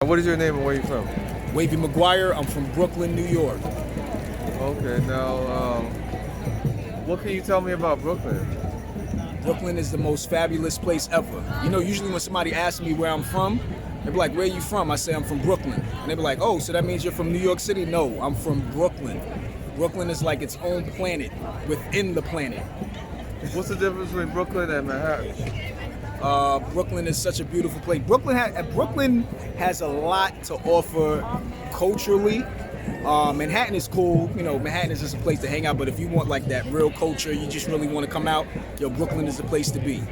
What is your name and where are you from? Wavy Maguire. I'm from Brooklyn, New York. Okay, now, what can you tell me about Brooklyn? Brooklyn is the most fabulous place ever. You know, usually when somebody asks me where I'm from, they be like, where are you from? I say I'm from Brooklyn. And they be like, oh, so that means you're from New York City? No, I'm from Brooklyn. Brooklyn is like its own planet within the planet. What's the difference between Brooklyn and Manhattan? Brooklyn is such a beautiful place. Brooklyn has a lot to offer culturally. Manhattan is cool. You know, Manhattan is just a place to hang out. But if you want like that real culture, you just really want to come out, yo, Brooklyn is the place to be.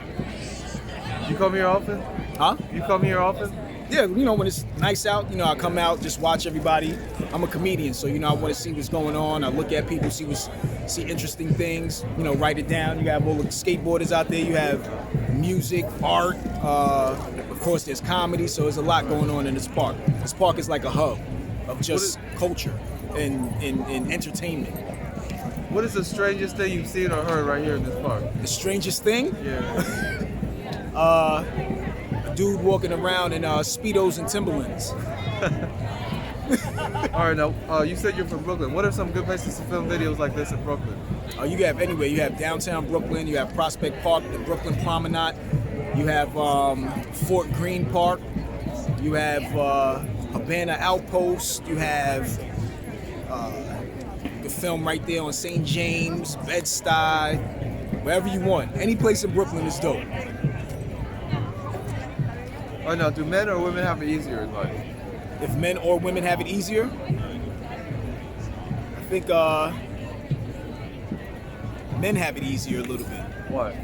You come here often? Huh? You come here often? Yeah, you know, when it's nice out, you know, I come out, just watch everybody. I'm a comedian, so, you know, I want to see what's going on. I look at people, see interesting things, you know, write it down. You have all the skateboarders out there. You have music, art. Of course, there's comedy, so there's a lot going on in this park. This park is like a hub of just culture and entertainment. What is the strangest thing you've seen or heard right here in this park? The strangest thing? Yeah. A dude walking around in Speedos and Timberlands. All right, now, you said you're from Brooklyn. What are some good places to film videos like this in Brooklyn? You have anywhere. You have downtown Brooklyn. You have Prospect Park, the Brooklyn Promenade. You have Fort Greene Park. You have Havana Outpost. You have you can film right there on St. James, Bed-Stuy, wherever you want. Any place in Brooklyn is dope. Oh, now, do men or women have it easier in life? If men or women have it easier, I think men have it easier a little bit. Why?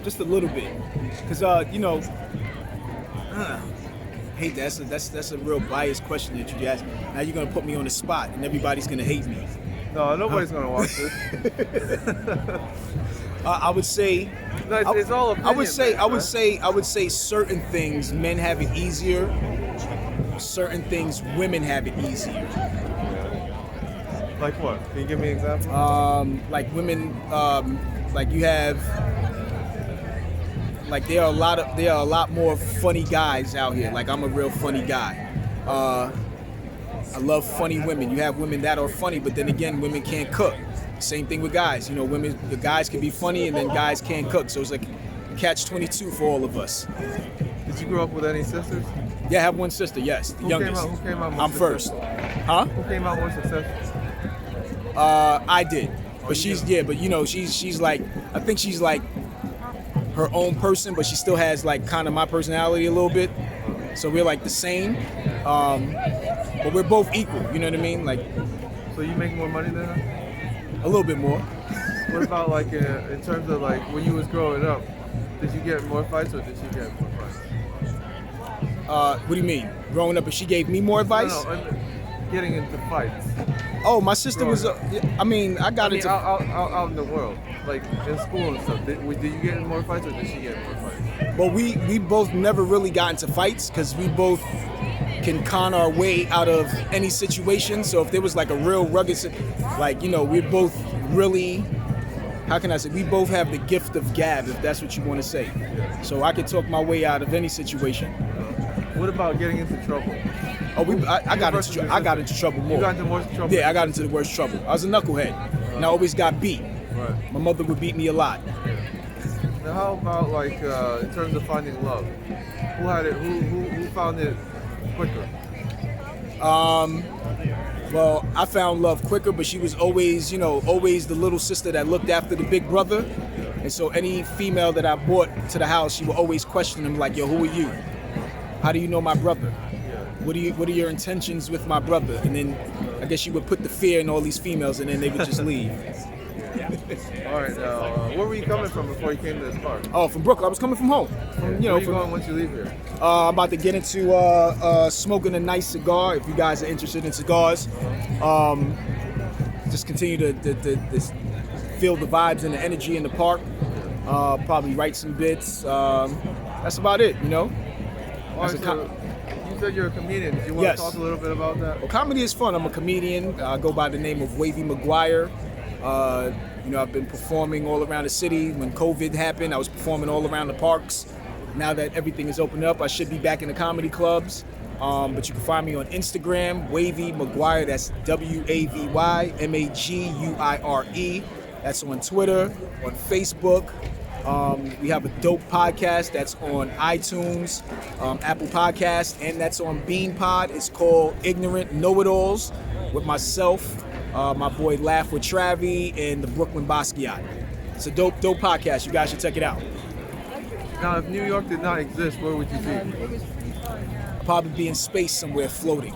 Just a little bit, because you know, hey, that's a real biased question that you asked. Now you're gonna put me on the spot, and everybody's gonna hate me. No, nobody's gonna watch this. I would say. No, it's all opinion. I would say certain things men have it easier. Certain things women have it easier. Like what? Can you give me an example? Like women, like you have, like there are a lot more funny guys out here. Like I'm a real funny guy. I love funny women. You have women that are funny, but then again, women can't cook. Same thing with guys. You know, the guys can be funny, and then guys can't cook. So it's like catch-22 for all of us. Did you grow up with any sisters? Yeah, I have one sister. Yes, the youngest. Who came out I'm first. Huh? Who came out more successful? I did, but but you know, she's like, I think she's like her own person, but she still has like kind of my personality a little bit. So we're like the same, but we're both equal. You know what I mean? Like, so you make more money than her? A little bit more. What about like in terms of like when you was growing up? Did you get more fights or did she get more fights? What do you mean? Growing up, and she gave me more advice? No, getting into fights. Oh, my sister was. I mean, I got into out in the world, like in school and stuff. Did you get in more fights or did she get in more fights? Well, we both never really got into fights because we both can con our way out of any situation. So if there was like a real rugged, like, you know, we're both really, how can I say, we both have the gift of gab, if that's what you want to say. So I could talk my way out of any situation. What about getting into trouble? Oh, I got into trouble more. You got into more trouble? Yeah, I got into the worst trouble. I was a knucklehead, and I always got beat. Right. My mother would beat me a lot. Now, how about like in terms of finding love? Who had it? Who found it quicker? Well, I found love quicker, but she was always, you know, always the little sister that looked after the big brother. And so any female that I brought to the house, she would always question him like, yo, who are you? How do you know my brother? What are your intentions with my brother? And then I guess she would put the fear in all these females, and then they would just leave. All right, now, where were you coming from before you came to this park? Oh, from Brooklyn. I was coming from home. Where are you going once you leave here? I'm about to get into smoking a nice cigar. If you guys are interested in cigars, just continue to feel the vibes and the energy in the park. Probably write some bits. That's about it, you know. You said you're a comedian. Do you want to talk a little bit about that? Well, comedy is fun. I'm a comedian. I go by the name of Wavy Maguire. You know, I've been performing all around the city. When COVID happened, I was performing all around the parks. now that everything is opened up, I should be back in the comedy clubs. But you can find me on Instagram, Wavy Maguire. That's WAVY-MAGUIRE. That's on Twitter, on Facebook. We have a dope podcast that's on iTunes, Apple Podcasts, and that's on BeanPod. It's called Ignorant Know-It-Alls with myself, my boy Laugh with Travi, and the Brooklyn Basquiat. It's a dope podcast. You guys should check it out. Now, if New York did not exist, where would you be? I'll probably be in space somewhere floating.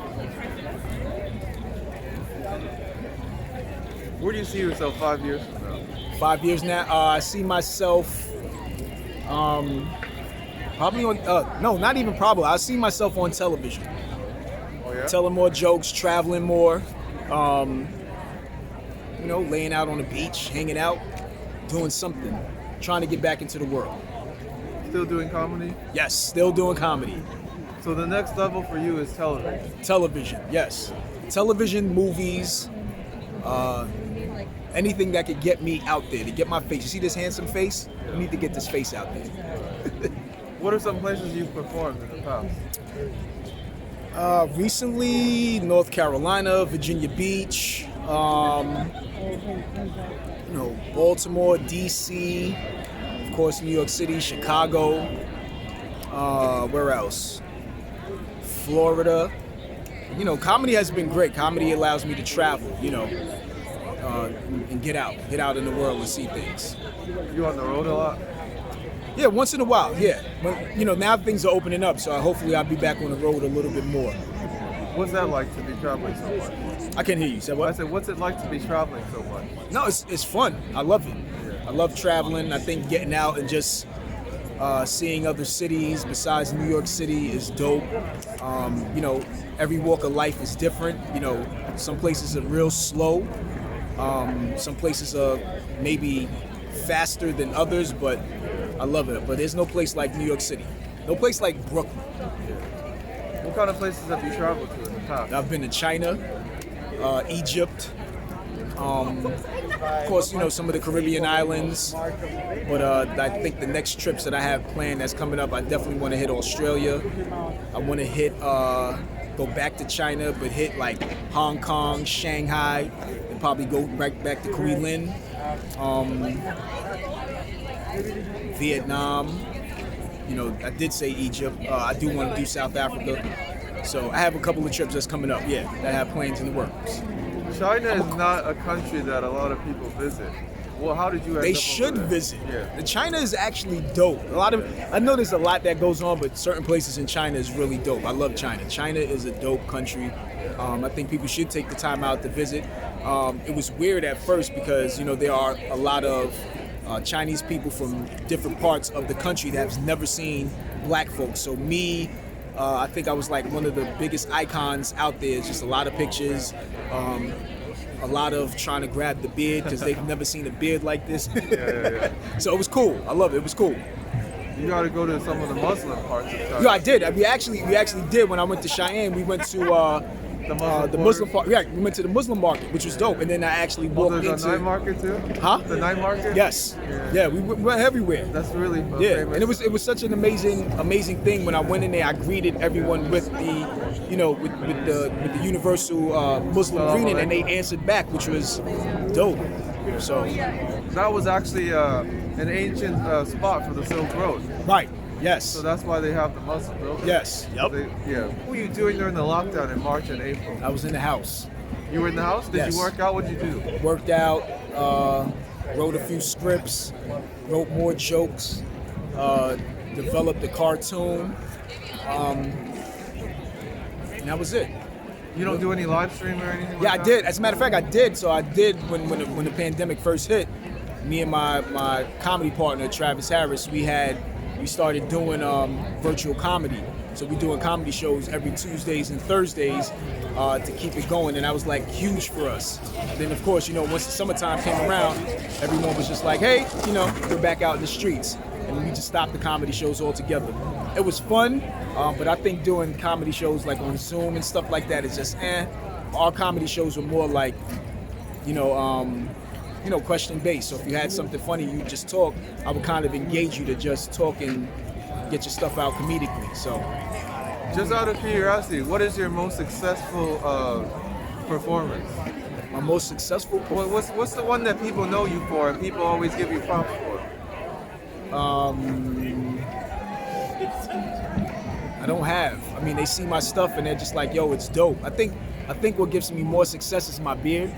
Where do you see yourself 5 years from now? 5 years now, I see myself probably on, no, not even probably. I see myself on television. Oh, yeah? Telling more jokes, traveling more, laying out on the beach, hanging out, doing something, trying to get back into the world. Still doing comedy? Yes, still doing comedy. So the next level for you is television? Television, yes. Television, movies, anything that could get me out there, to get my face. You see this handsome face? I need to get this face out there. What are some places you've performed in the past? Recently, North Carolina, Virginia Beach, Baltimore, DC, of course, New York City, Chicago, where else? Florida. Comedy has been great. Comedy allows me to travel, and get out in the world and see things. You on the road a lot? Yeah, once in a while, yeah. When, now things are opening up, so hopefully I'll be back on the road a little bit more. What's that like to be traveling so much? I can't hear you. Say what? I said, what's it like to be traveling so much? No, it's fun. I love it. Yeah. I love traveling. I think getting out and just seeing other cities besides New York City is dope. Every walk of life is different. Some places are real slow. Some places are maybe faster than others, but I love it. But there's no place like New York City. No place like Brooklyn. What kind of places have you traveled to in the past? I've been to China, Egypt, of course, some of the Caribbean islands. But I think the next trips that I have planned that's coming up, I definitely want to hit Australia. I want to hit, go back to China, but hit like Hong Kong, Shanghai, and probably go right back to Guilin, Vietnam. I did say Egypt. I do want to do South Africa. So I have a couple of trips that's coming up, that I have plans in the works. China is not a country that a lot of people visit. Well, how did you end They up should over there? visit. Yeah. The China is actually dope. I know there's a lot that goes on, but certain places in China is really dope. I love China. China is a dope country. I think people should take the time out to visit. It was weird at first because, there are a lot of Chinese people from different parts of the country that have never seen black folks. So me, I think I was like one of the biggest icons out there. It's just a lot of pictures, a lot of trying to grab the beard because they've never seen a beard like this. Yeah. So it was cool. I love it. It was cool. You got to go to some of the Muslim parts of China. Yeah, I did. We actually did when I went to Cheyenne. We went to the Muslim part. Yeah, we went to the Muslim market, which was dope. And then I actually walked there's into a night market too? Huh? The night market? Yes. Yeah, we went everywhere. That's really Yeah, famous. and it was such an amazing thing when I went in there. I greeted everyone with the, with the universal Muslim greeting, and they answered back, which was dope. So That was actually an ancient spot for the Silk Road. right, yes, So that's why they have the Muslim building. yes, yep. What were you doing during the lockdown in March and April? I was in the house, You were in the house? Did Yes. you work out? What did you do? worked out, wrote a few scripts, wrote more jokes, developed a cartoon, and that was it. You don't do any live stream or anything? Yeah, like I that? did. As a matter of fact, I did. So I did when the pandemic first hit. Me and my comedy partner Travis Harris, we started doing virtual comedy. So we're doing comedy shows every Tuesdays and Thursdays to keep it going, and that was like huge for us. Then of course, once the summertime came around, everyone was just like, hey, we're back out in the streets, and we just stopped the comedy shows altogether. It was fun, but I think doing comedy shows like on Zoom and stuff like that is just Our comedy shows were more like, question based. So if you had something funny, you just talk. I would kind of engage you to just talk and get your stuff out comedically. So Just out of curiosity, what is your most successful performance? my most successful. What's the one that people know you for and people always give you props for? I don't have. I mean, they see my stuff and they're just like, "Yo, it's dope." I think what gives me more success is my beard.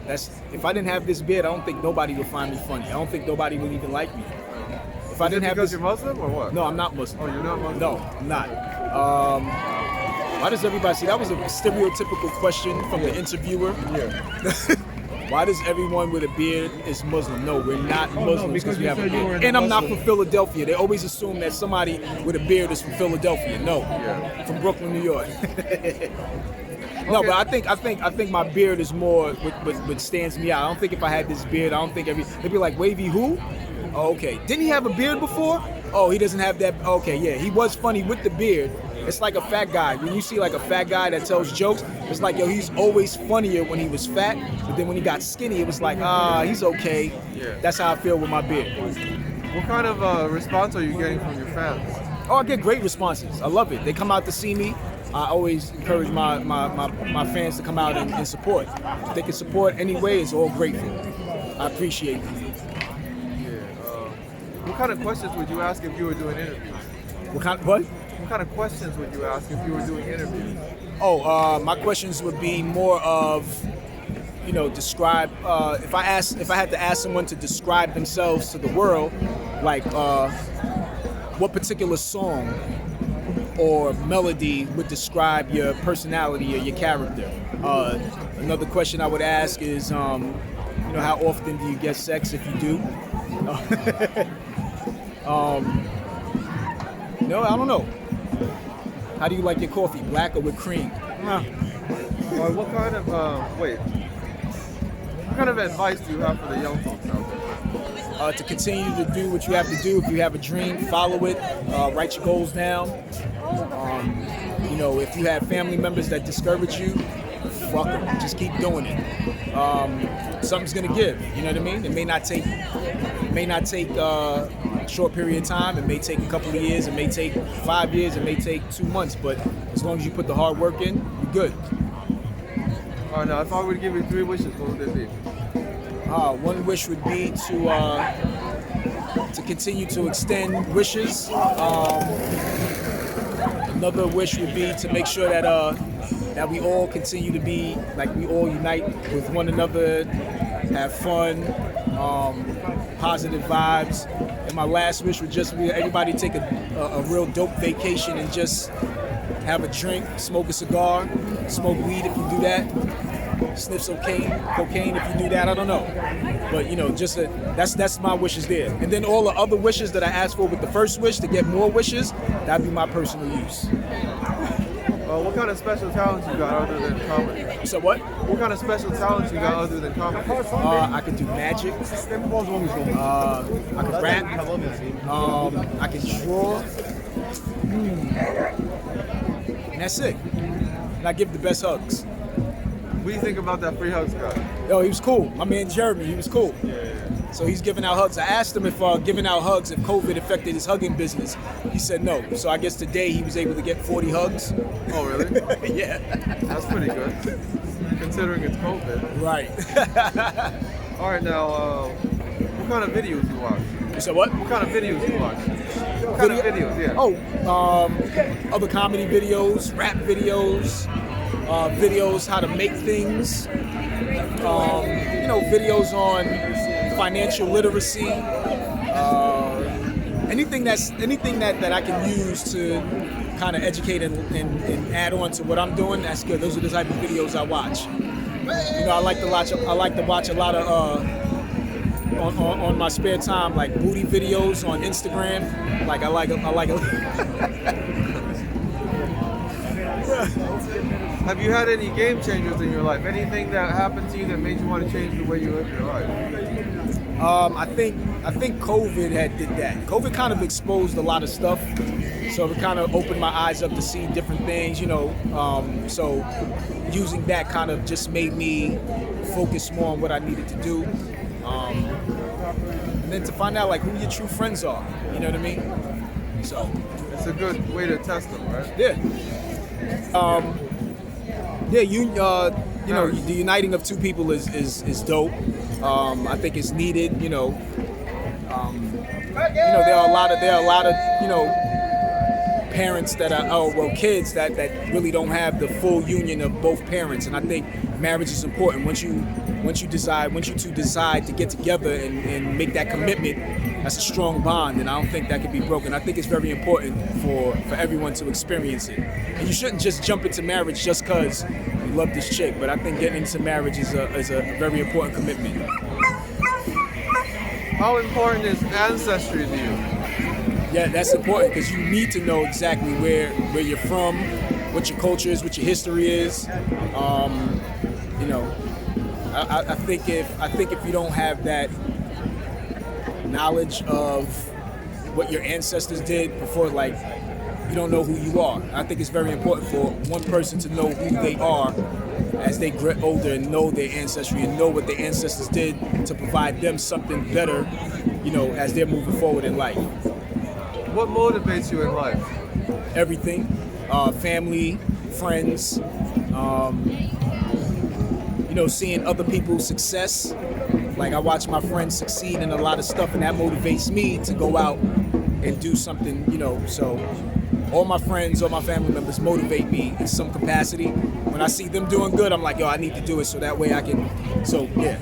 That's if I didn't have this beard, I don't think nobody would find me funny. I don't think nobody would even like me. If I didn't have because this, you're Muslim or what? no, I'm not Muslim. Oh, you're not Muslim? No, I'm not. Why does everybody see? That was a stereotypical question from the interviewer. Yeah. Why does everyone with a beard is Muslim? No, we're not Muslims because we you have a said you were beard. in And I'm not Muslim. from Philadelphia. They always assume that somebody with a beard is from Philadelphia. No, Yeah. from Brooklyn, New York. No, Okay. but I think my beard is more what stands me out. I don't think if I had this beard, I don't think they'd be like, Wavy who? Oh, okay. Didn't he have a beard before? Oh, he doesn't have that. Okay, yeah, he was funny with the beard. It's like a fat guy. When you see like a fat guy that tells jokes, it's like, yo, he's always funnier when he was fat, but then when he got skinny, it was like, he's okay. Yeah. That's how I feel with my beard. What kind of response are you getting from your fans? Oh, I get great responses. I love it. They come out to see me. I always encourage my fans to come out and support. If they can support any way, it's all grateful. I appreciate it. What kind of questions would you ask if you were doing interviews? What? What kind of questions would you ask if you were doing interviews? Oh, my questions would be more of, describe. If I had to ask someone to describe themselves to the world, like what particular song or melody would describe your personality or your character. Another question I would ask is, how often do you get sex if you do? No, I don't know. How do you like your coffee, black or with cream? Or what kind of what kind of advice do you have for the young folks out there? To continue to do what you have to do. If you have a dream, follow it. Write your goals down. If you have family members that discourage you, fuck them. Just keep doing it. Something's gonna give. You know what I mean? It may not take a short period of time. It may take a couple of years. It may take 5 years. It may take 2 months. But as long as you put the hard work in, you're good. All right, now if I were to give you 3 wishes, what would they be? One wish would be to continue to extend wishes. Another wish would be to make sure that we all continue to be like we all unite with one another, have fun, positive vibes. And my last wish would just be everybody take a real dope vacation and just have a drink, smoke a cigar, smoke weed if you do that, sniff some cocaine if you do that. I don't know, but that's my wishes there. And then all the other wishes that I asked for with the first wish to get more wishes, that'd be my personal use. What kind of special talents you got other than comedy? So what? What kind of special talents you got other than comedy? I could do magic. I could rap. I could draw. And that's it. And I give the best hugs. What do you think about that free hugs guy? Yo, he was cool. My man Jeremy, he was cool. Yeah. So he's giving out hugs. I asked him if giving out hugs, if COVID affected his hugging business. He said no. So I guess today he was able to get 40 hugs. Oh, really? Yeah. That's pretty good, considering it's COVID. Right. All right, now, what kind of videos you watch? You said what? What kind of videos you watch? What kind of videos, yeah. Oh, other comedy videos, rap videos, videos how to make things, videos on financial literacy, anything that I can use to kind of educate and add on to what I'm doing. That's good. Those are the type of videos I watch. I like to watch a lot of on my spare time, like booty videos on Instagram. Like I like Have you had any game changers in your life? Anything that happened to you that made you want to change the way you live your life? I think COVID did that. COVID kind of exposed a lot of stuff, so it kind of opened my eyes up to see different things, So using that kind of just made me focus more on what I needed to do, and then to find out like who your true friends are. You know what I mean? So It's a good way to test them, right? yeah. Yeah, you know, the uniting of two people is dope. I think it's needed. There are a lot of parents that are kids that really don't have the full union of both parents, and I think marriage is important. Once you two decide to get together and make that commitment, that's a strong bond, and I don't think that can be broken. I think it's very important for everyone to experience it, and you shouldn't just jump into marriage just because you love this chick. But I think getting into marriage is a very important commitment. How important is ancestry to you? Yeah, that's important because you need to know exactly where you're from, what your culture is, what your history is. I think if you don't have that knowledge of what your ancestors did before, like, you don't know who you are. I think it's very important for one person to know who they are as they get older and know their ancestry and know what their ancestors did to provide them something better, as they're moving forward in life. What motivates you in life? Everything, family, friends, seeing other people's success. Like, I watch my friends succeed in a lot of stuff, and that motivates me to go out and do something, so all my friends, all my family members motivate me in some capacity. When I see them doing good, I'm like, yo, I need to do it so that way I can, yeah.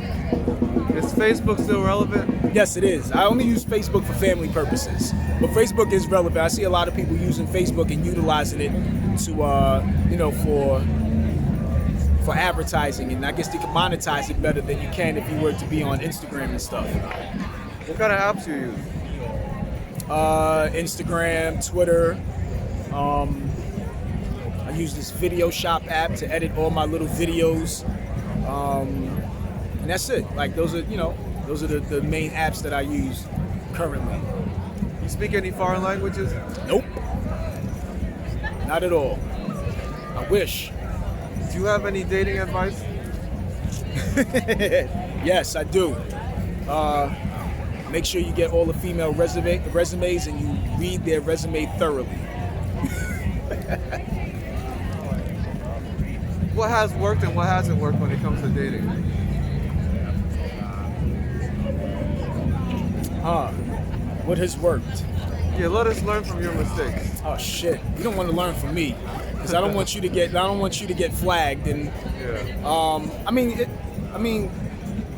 Is Facebook still relevant? Yes, it is. I only use Facebook for family purposes, but Facebook is relevant. I see a lot of people using Facebook and utilizing it to, for advertising, and I guess they can monetize it better than you can if you were to be on Instagram and stuff. What kind of apps do you use? Instagram, Twitter. I use this video shop app to edit all my little videos, and that's it. Like, those are the main apps that I use currently. You speak any foreign languages? Nope, not at all. I wish. Do you have any dating advice? Yes, I do. Make sure you get all the female resumes and you read their resume thoroughly. What has worked and what hasn't worked when it comes to dating? What has worked? Yeah, let us learn from your mistakes. Oh shit! You don't want to learn from me, because I don't want you to get flagged. And I mean,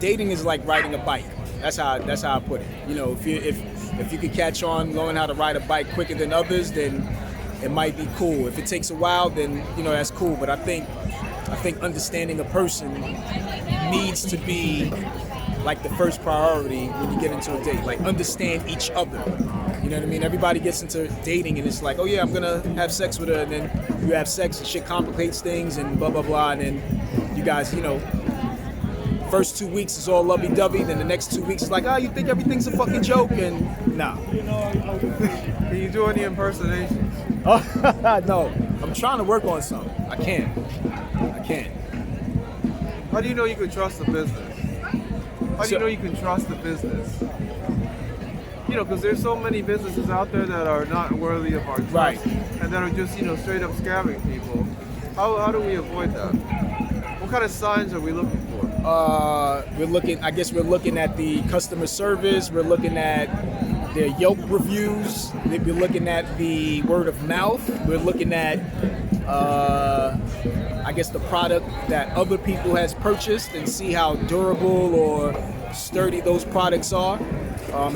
dating is like riding a bike. That's how I put it. If you could catch on learning how to ride a bike quicker than others, then it might be cool. If it takes a while, then that's cool. But I think understanding a person needs to be like the first priority when you get into a date. Like, understand each other. You know what I mean? Everybody gets into dating and it's like, oh yeah, I'm gonna have sex with her, and then you have sex and shit complicates things and blah blah blah, and then you guys, first 2 weeks is all lovey-dovey, then the next 2 weeks is like, oh, you think everything's a fucking joke, and nah. Can you do any impersonations? No, I'm trying to work on something. I can't. How do you know you can trust the business? How do you know you can trust the business? Because there's so many businesses out there that are not worthy of our trust, right, and that are just, straight up scamming people. How do we avoid that? What kind of signs are we looking for? We're looking at the customer service. We're looking at their Yelp reviews. We're looking at the word of mouth. We're looking at, the product that other people has purchased and see how durable or sturdy those products are.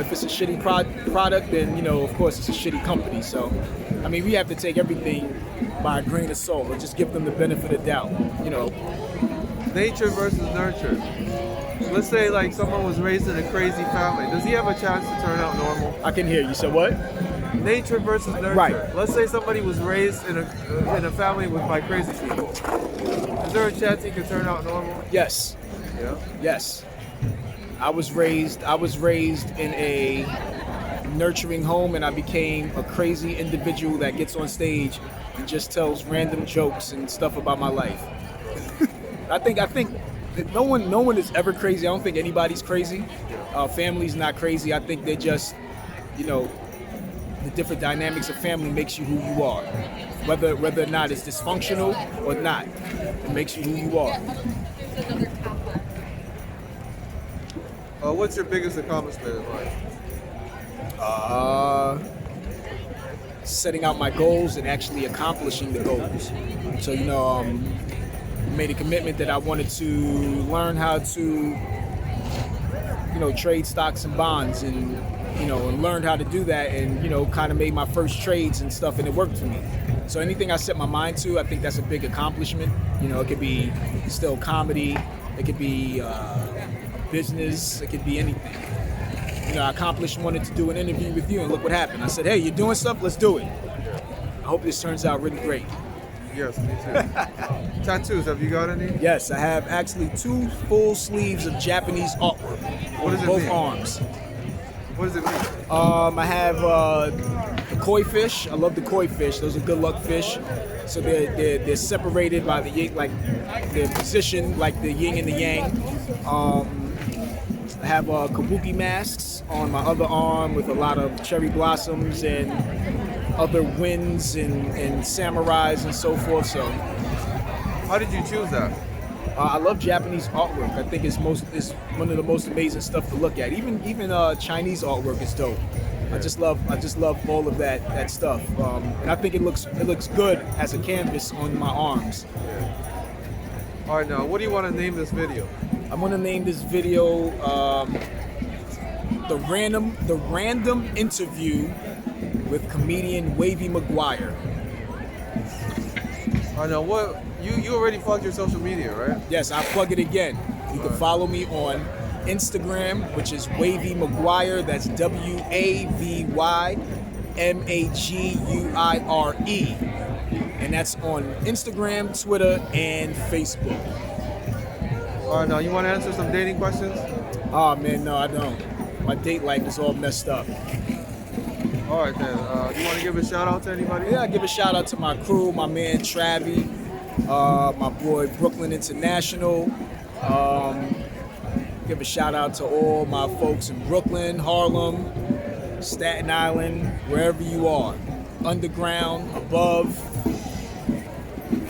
If it's a shitty product, then, of course, it's a shitty company. So, we have to take everything by a grain of salt, or just give them the benefit of doubt, Nature versus nurture. Let's say, like, someone was raised in a crazy family. Does he have a chance to turn out normal? I can hear you. So what? Nature versus nurture. Right. Let's say somebody was raised in a family by crazy people. Is there a chance he could turn out normal? Yes. Yeah. Yes. I was raised in a nurturing home, and I became a crazy individual that gets on stage and just tells random jokes and stuff about my life. I think that no one is ever crazy. I don't think anybody's crazy. Family's not crazy. I think they're just, the different dynamics of family makes you who you are. Whether or not it's dysfunctional or not, it makes you who you are. What's your biggest accomplishment in life? Setting out my goals and actually accomplishing the goals. So, made a commitment that I wanted to learn how to, trade stocks and bonds and, and learned how to do that and, kind of made my first trades and stuff, and it worked for me. So anything I set my mind to, I think that's a big accomplishment. It could be still comedy, it could be business, it could be anything. I accomplished wanted to do an interview with you, and look what happened. I said, hey, you're doing stuff, let's do it. I hope this turns out really great. Yes, me too. Tattoos, have you got any? Yes, I have actually 2 full sleeves of Japanese artwork What does on it both mean? arms. What does it mean? I have the koi fish. I love the koi fish. Those are good luck fish. So they're separated by the yin, like they're positioned like the yin and the yang. I have kabuki masks on my other arm with a lot of cherry blossoms and other winds and samurais and so forth. So How did you choose that? I love Japanese artwork. I think it's one of the most amazing stuff to look at. Even Chinese artwork is dope. I just love all of that stuff. And I think it looks good as a canvas on my arms. All right, now, what do you want to name this video? I'm gonna name this video the random interview with comedian Wavy Maguire. All right, now, what you already plugged your social media, right? Yes, I'll plug it again. You can follow me on Instagram, which is Wavy Maguire. That's WavyMaguire. And that's on Instagram, Twitter, and Facebook. All right, now, you want to answer some dating questions? Oh man, no, I don't. My date life is all messed up. All right, then. Do you want to give a shout out to anybody? Yeah, I give a shout out to my crew, my man Travi, my boy Brooklyn International. Give a shout out to all my folks in Brooklyn, Harlem, Staten Island, wherever you are. Underground, above.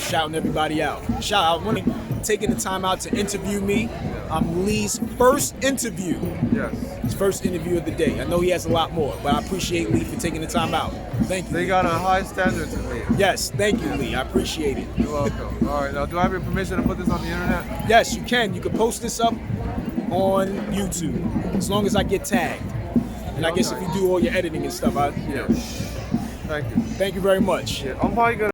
Shouting everybody out. Shout out, taking the time out to interview me. I'm Lee's first interview. Yes. His first interview of the day. I know he has a lot more, but I appreciate Lee for taking the time out. Thank you. They got a high standard to me. Yes, thank you, Lee. I appreciate it. You're welcome. All right, now, do I have your permission to put this on the internet? Yes, you can. You can post this up on YouTube as long as I get tagged. And I guess if you do all your editing and stuff, Yes. Thank you. Thank you very much. Yeah, I'm probably gonna